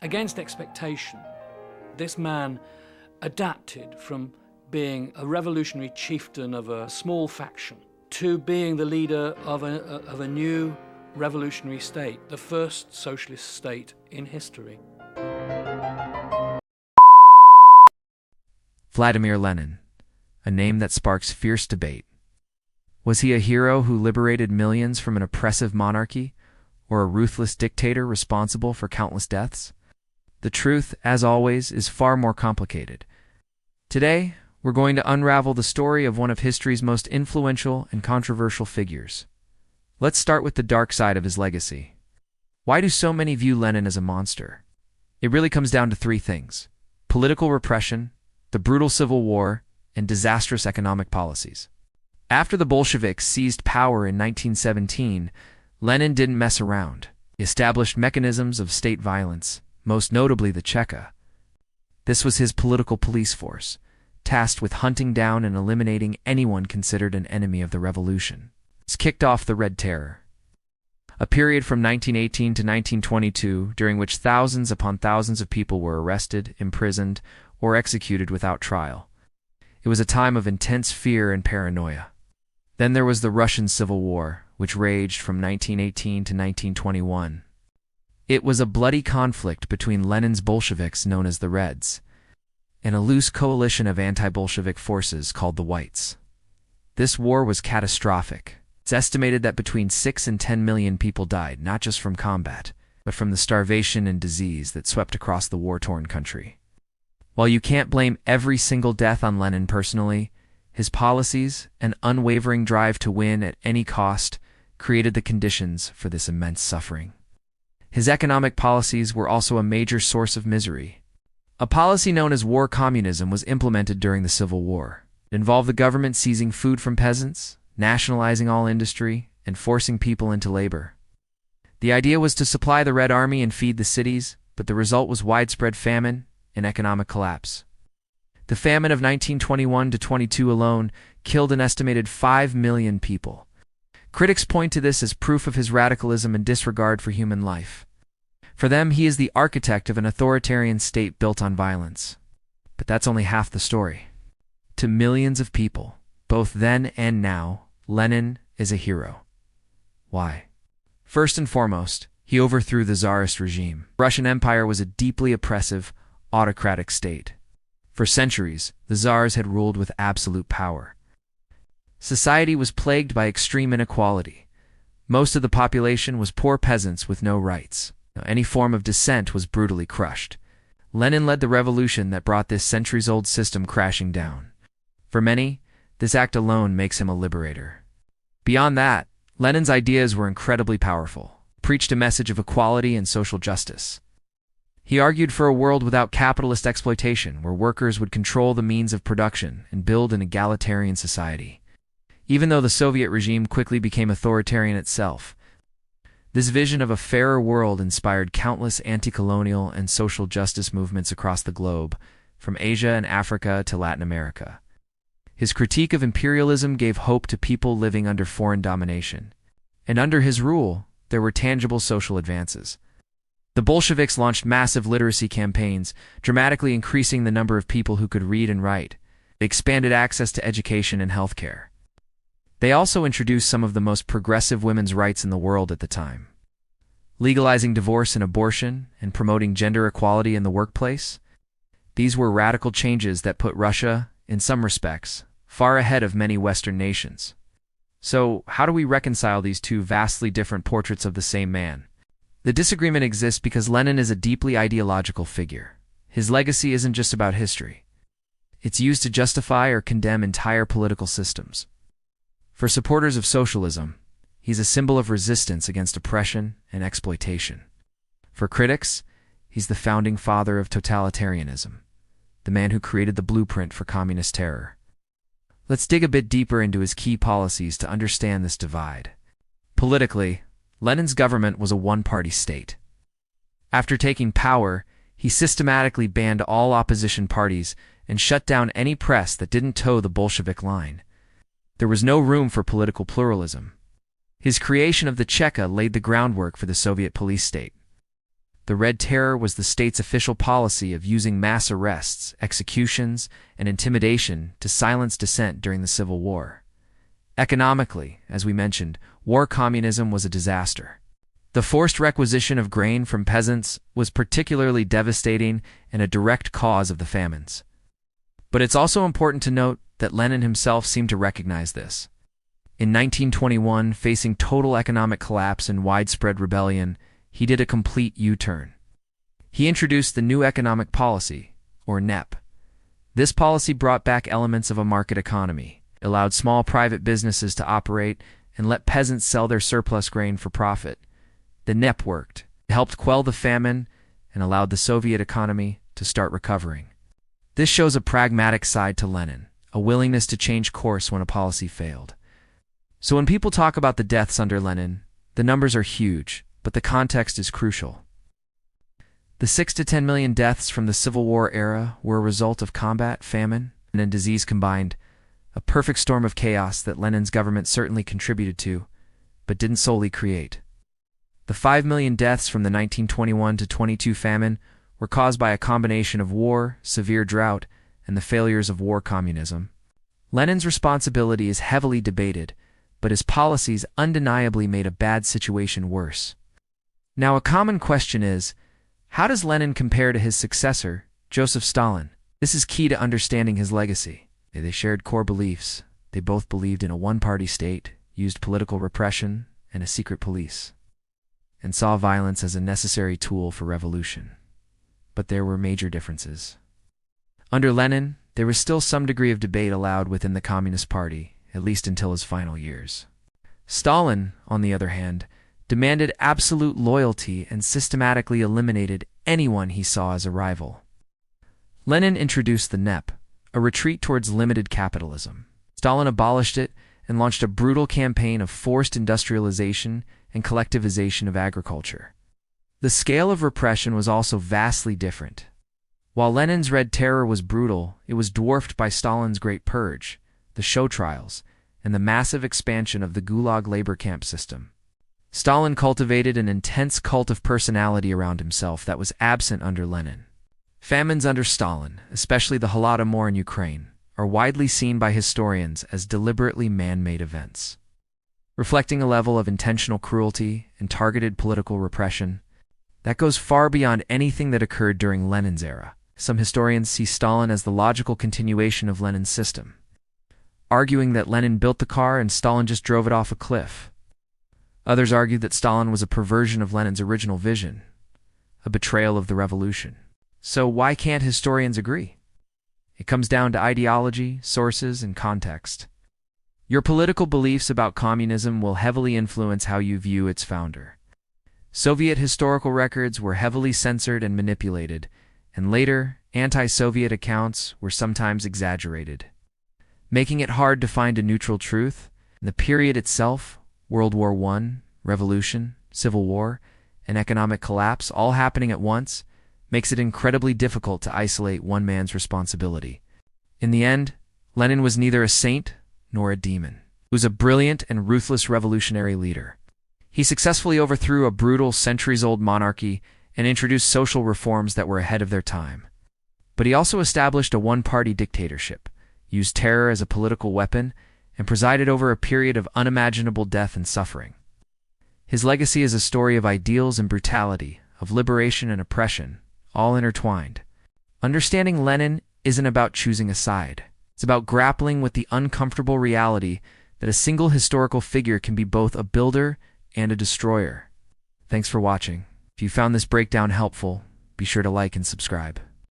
Against expectation, this man adapted from being a revolutionary chieftain of a small faction to being the leader of a new revolutionary state, the first socialist state in history. Vladimir Lenin, a name that sparks fierce debate. Was he a hero who liberated millions from an oppressive monarchy, or a ruthless dictator responsible for countless deaths? The truth, as always, is far more complicated. Today, we're going to unravel the story of one of history's most influential and controversial figures. Let's start with the dark side of his legacy. Why do so many view Lenin as a monster? It really comes down to three things: political repression, the brutal civil war, and disastrous economic policies. After the Bolsheviks seized power in 1917, Lenin didn't mess around. He established mechanisms of state violence, most notably the Cheka. This was his political police force, tasked with hunting down and eliminating anyone considered an enemy of the revolution. This kicked off the Red Terror, a period from 1918 to 1922 during which thousands upon thousands of people were arrested, imprisoned, or executed without trial. It was a time of intense fear and paranoia. Then there was the Russian Civil War, which raged from 1918 to 1921. It was a bloody conflict between Lenin's Bolsheviks, known as the Reds, and a loose coalition of anti-Bolshevik forces called the Whites. This war was catastrophic. It's estimated that between 6 and 10 million people died, not just from combat, but from the starvation and disease that swept across the war-torn country. While you can't blame every single death on Lenin personally, his policies and unwavering drive to win at any cost created the conditions for this immense suffering. His economic policies were also a major source of misery. A policy known as war communism was implemented during the Civil War. It involved the government seizing food from peasants, nationalizing all industry, and forcing people into labor. The idea was to supply the Red Army and feed the cities, but the result was widespread famine and economic collapse. The famine of 1921 to 22 alone killed an estimated 5 million people. Critics point to this as proof of his radicalism and disregard for human life. For them, he is the architect of an authoritarian state built on violence. But that's only half the story. To millions of people, both then and now, Lenin is a hero. Why? First and foremost, he overthrew the Tsarist regime. The Russian Empire was a deeply oppressive, autocratic state. For centuries, the Tsars had ruled with absolute power. Society was plagued by extreme inequality. Most of the population was poor peasants with no rights. Any form of dissent was brutally crushed. Lenin led the revolution that brought this centuries-old system crashing down. For many, this act alone makes him a liberator. Beyond that, Lenin's ideas were incredibly powerful. He preached a message of equality and social justice. He argued for a world without capitalist exploitation, where workers would control the means of production and build an egalitarian society. Even though the Soviet regime quickly became authoritarian itself, this vision of a fairer world inspired countless anti-colonial and social justice movements across the globe, from Asia and Africa to Latin America. His critique of imperialism gave hope to people living under foreign domination. And under his rule, there were tangible social advances. The Bolsheviks launched massive literacy campaigns, dramatically increasing the number of people who could read and write. They expanded access to education and healthcare. They also introduced some of the most progressive women's rights in the world at the time, legalizing divorce and abortion and promoting gender equality in the workplace. These were radical changes that put Russia, in some respects, far ahead of many Western nations. So, how do we reconcile these two vastly different portraits of the same man? The disagreement exists because Lenin is a deeply ideological figure. His legacy isn't just about history. It's used to justify or condemn entire political systems. For supporters of socialism, he's a symbol of resistance against oppression and exploitation. For critics, he's the founding father of totalitarianism, the man who created the blueprint for communist terror. Let's dig a bit deeper into his key policies to understand this divide. Politically, Lenin's government was a one-party state. After taking power, he systematically banned all opposition parties and shut down any press that didn't toe the Bolshevik line. There was no room for political pluralism. His creation of the Cheka laid the groundwork for the Soviet police state. The Red Terror was the state's official policy of using mass arrests, executions, and intimidation to silence dissent during the Civil War. Economically, as we mentioned, war communism was a disaster. The forced requisition of grain from peasants was particularly devastating and a direct cause of the famines. But it's also important to note that Lenin himself seemed to recognize this. In 1921, facing total economic collapse and widespread rebellion, he did a complete U-turn. He introduced the New Economic Policy, or NEP. This policy brought back elements of a market economy, allowed small private businesses to operate, and let peasants sell their surplus grain for profit. The NEP worked. It helped quell the famine and allowed the Soviet economy to start recovering. This shows a pragmatic side to Lenin, a willingness to change course when a policy failed. So when people talk about the deaths under Lenin, the numbers are huge, but the context is crucial. The 6 to 10 million deaths from the Civil War era were a result of combat, famine, and disease combined, a perfect storm of chaos that Lenin's government certainly contributed to, but didn't solely create. The 5 million deaths from the 1921 to 22 famine were caused by a combination of war, severe drought, and the failures of war communism. Lenin's responsibility is heavily debated, but his policies undeniably made a bad situation worse. Now, a common question is, how does Lenin compare to his successor, Joseph Stalin? This is key to understanding his legacy. They shared core beliefs. They both believed in a one-party state, used political repression and a secret police, and saw violence as a necessary tool for revolution. But there were major differences. Under Lenin, there was still some degree of debate allowed within the Communist Party, at least until his final years. Stalin, on the other hand, demanded absolute loyalty and systematically eliminated anyone he saw as a rival. Lenin introduced the NEP, a retreat towards limited capitalism. Stalin abolished it and launched a brutal campaign of forced industrialization and collectivization of agriculture. The scale of repression was also vastly different. While Lenin's Red Terror was brutal, it was dwarfed by Stalin's Great Purge, the show trials, and the massive expansion of the Gulag labor camp system. Stalin cultivated an intense cult of personality around himself that was absent under Lenin. Famines under Stalin, especially the Holodomor in Ukraine, are widely seen by historians as deliberately man-made events, reflecting a level of intentional cruelty and targeted political repression that goes far beyond anything that occurred during Lenin's era. Some historians see Stalin as the logical continuation of Lenin's system, arguing that Lenin built the car and Stalin just drove it off a cliff. Others argue that Stalin was a perversion of Lenin's original vision, a betrayal of the revolution. So why can't historians agree? It comes down to ideology, sources, and context. Your political beliefs about communism will heavily influence how you view its founder. Soviet historical records were heavily censored and manipulated, and later, anti-Soviet accounts were sometimes exaggerated, making it hard to find a neutral truth. The period itself, World War I, Revolution, Civil War, and economic collapse all happening at once, makes it incredibly difficult to isolate one man's responsibility. In the end, Lenin was neither a saint nor a demon. He was a brilliant and ruthless revolutionary leader. He successfully overthrew a brutal, centuries-old monarchy and introduced social reforms that were ahead of their time. But he also established a one-party dictatorship, used terror as a political weapon, and presided over a period of unimaginable death and suffering. His legacy is a story of ideals and brutality, of liberation and oppression, all intertwined. Understanding Lenin isn't about choosing a side. It's about grappling with the uncomfortable reality that a single historical figure can be both a builder and a destroyer. Thanks for watching. If you found this breakdown helpful, be sure to like and subscribe.